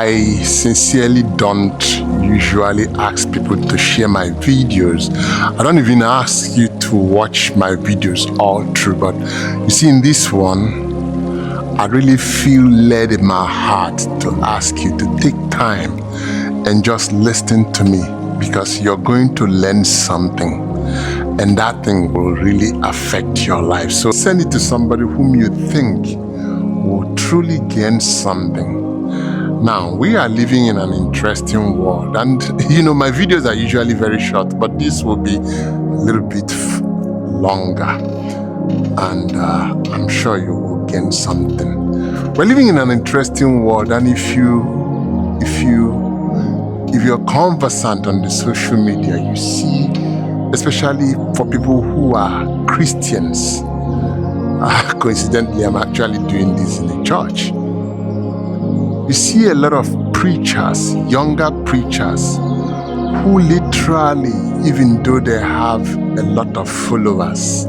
I sincerely don't usually ask people to share my videos. I don't even ask you to watch my videos all through, but you see, in this one, I really feel led in my heart to ask you to take time and just listen to me, because you're going to learn something, and that thing will really affect your life. So send it to somebody whom you think will truly gain something. Now, we are living in an interesting world, and my videos are usually very short, but this will be a little bit longer, and I'm sure you will gain something. We're living in an interesting world, and if you're conversant on the social media, you see, especially for people who are Christians, coincidentally, I'm actually doing this in a church. You see a lot of preachers, younger preachers, who literally, even though they have a lot of followers,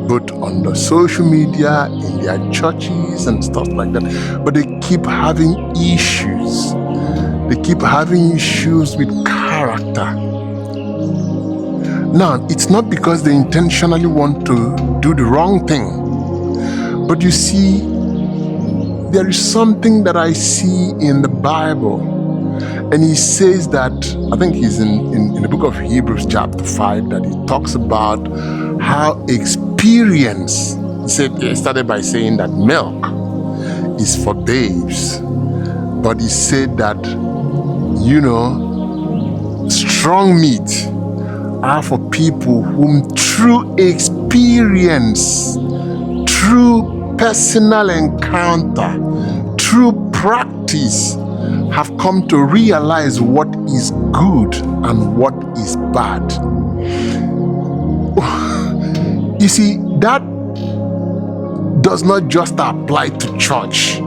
both on the social media, in their churches and stuff like that, but they keep having issues. They keep having issues with character. Now, it's not because they intentionally want to do the wrong thing, but you see, there is something that I see in the Bible, and he says that, I think he's in the book of Hebrews chapter 5, that he talks about how experience, he started by saying that milk is for babes, but he said that, strong meat are for people whom through experience, through personal encounter, through practice, have come to realize what is good and what is bad. You see, that does not just apply to church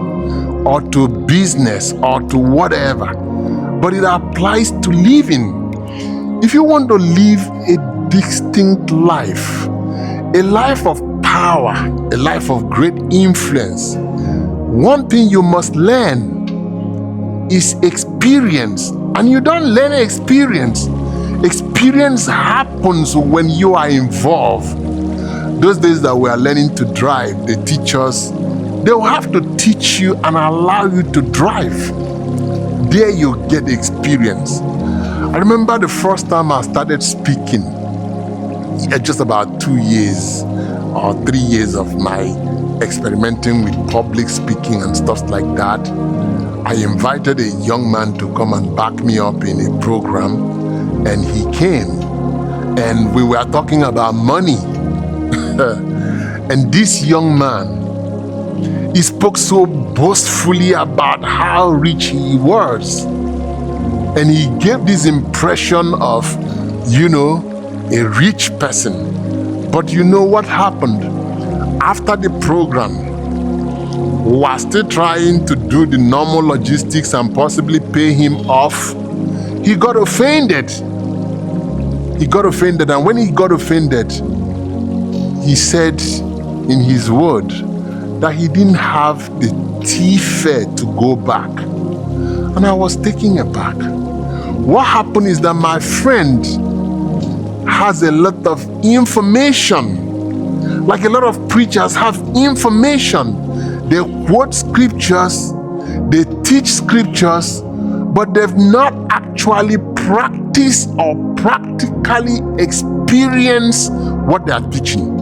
or to business or to whatever, but it applies to living. If you want to live a distinct life, a life of power, a life of great influence, one thing you must learn is experience. And you don't learn experience. Experience happens when you are involved. Those days that we are learning to drive, the teachers, they will have to teach you and allow you to drive. There you get experience. I remember the first time I started speaking, just about 2 years or 3 years of my experimenting with public speaking and stuff like that. I invited a young man to come and back me up in a program, and he came, and we were talking about money. And this young man, he spoke so boastfully about how rich he was, and he gave this impression of, a rich person. But you know what happened? After the program, we were still trying to do the normal logistics and possibly pay him off. He got offended. And when he got offended, he said in his word that he didn't have the tea fare to go back. And I was taken aback. What happened is that my friend has a lot of information. Like a lot of preachers have information. They quote scriptures, they teach scriptures, but they've not actually practiced or practically experienced what they are teaching.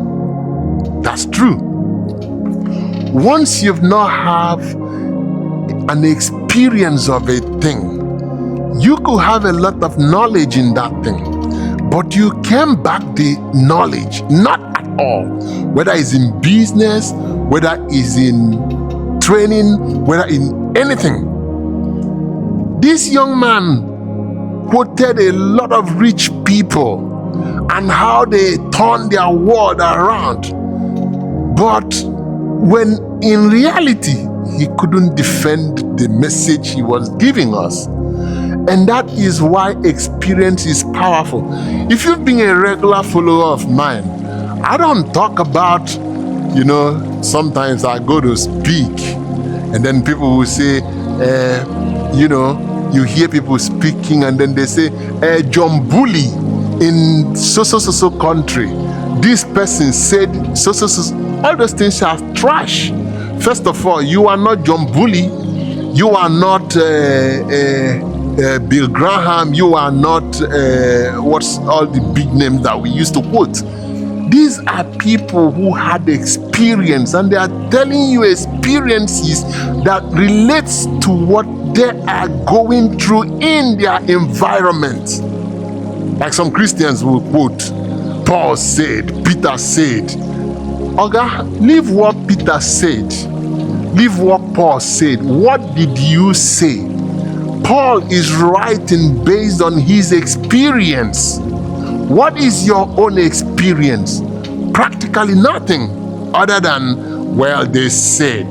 That's true. Once you've not have an experience of a thing, you could have a lot of knowledge in that thing, but you can't back the knowledge, not at all. Whether it's in business, whether it's in training, whether in anything. This young man quoted a lot of rich people and how they turned their world around. But when in reality, he couldn't defend the message he was giving us. And that is why experience is powerful. If you've been a regular follower of mine, I don't talk about, sometimes I go to speak and then people will say, you hear people speaking and then they say, John Bully in so country, this person said so. All those things are trash. First of all, you are not John Bully. You are not Bill Graham. You are not what's all the big names that we used to quote. These are people who had experience, and they are telling you experiences that relates to what they are going through in their environment. Like some Christians will quote, Paul said, Peter said. Oga, leave what Peter said. Leave what Paul said. What did you say? Paul is writing based on his experience. What is your own experience? Practically nothing other than, well, they said.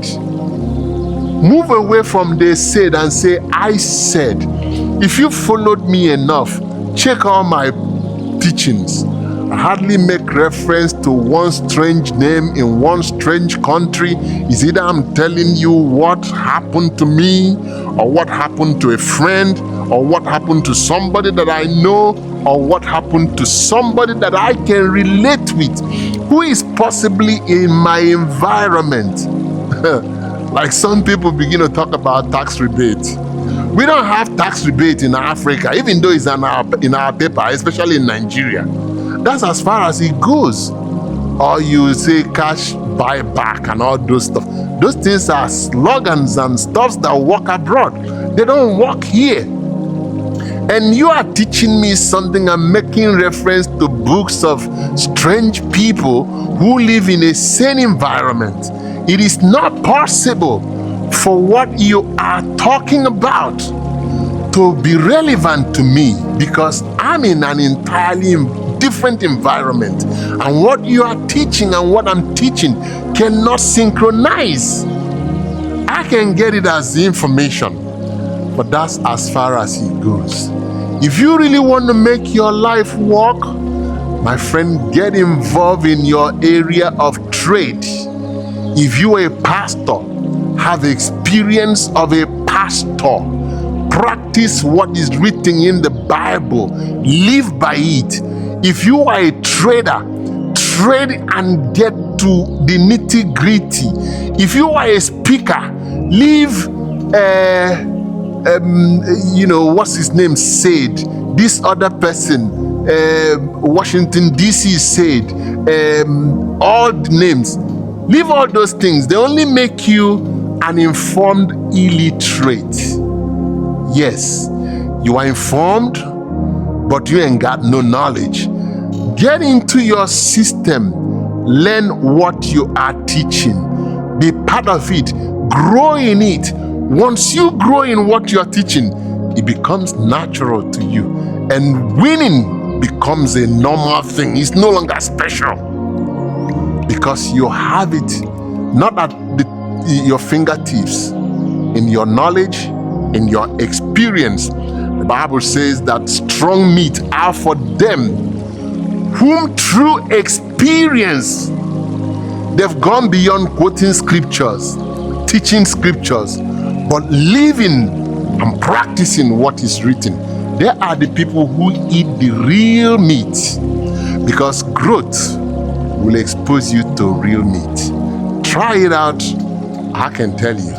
Move away from they said and say, I said. If you followed me enough, check all my teachings. I hardly make reference to one strange name in one strange country. Is either I'm telling you what happened to me, or what happened to a friend, or what happened to somebody that I know, or what happened to somebody that I can relate with, who is possibly in my environment. Like some people begin to talk about tax rebate. We don't have tax rebate in Africa, even though it's in our paper, especially in Nigeria. That's as far as it goes. Or you say cash buyback and all those stuff. Those things are slogans and stuffs that work abroad. They don't work here. And you are teaching me something and making reference to books of strange people who live in a sane environment. It is not possible for what you are talking about to be relevant to me, because I'm in an entirely different environment, and what you are teaching and what I'm teaching cannot synchronize. I can get it as the information, but that's as far as it goes. If you really want to make your life work, my friend, get involved in your area of trade. If you are a pastor, have experience of a pastor. Practice what is written in the Bible. Live by it. If you are a trader, trade and get to the nitty-gritty. If you are a speaker, leave what's his name said, this other person, Washington DC said, all the names. Leave all those things. They only make you an informed illiterate. Yes, you are informed, but you ain't got no knowledge. Get into your system. Learn what you are teaching. Be part of it. Grow in it. Once you grow in what you are teaching, it becomes natural to you. And winning becomes a normal thing. It's no longer special. Because you have it not at your fingertips, in your knowledge, in your experience. The Bible says that strong meat are for them whom through experience they've gone beyond quoting scriptures, teaching scriptures, but living and practicing what is written. They are the people who eat the real meat, because growth will expose you to real meat. Try it out. I can tell you,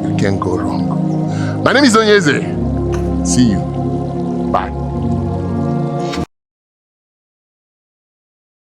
you can't go wrong. My name is Onyeze. See you. Bye.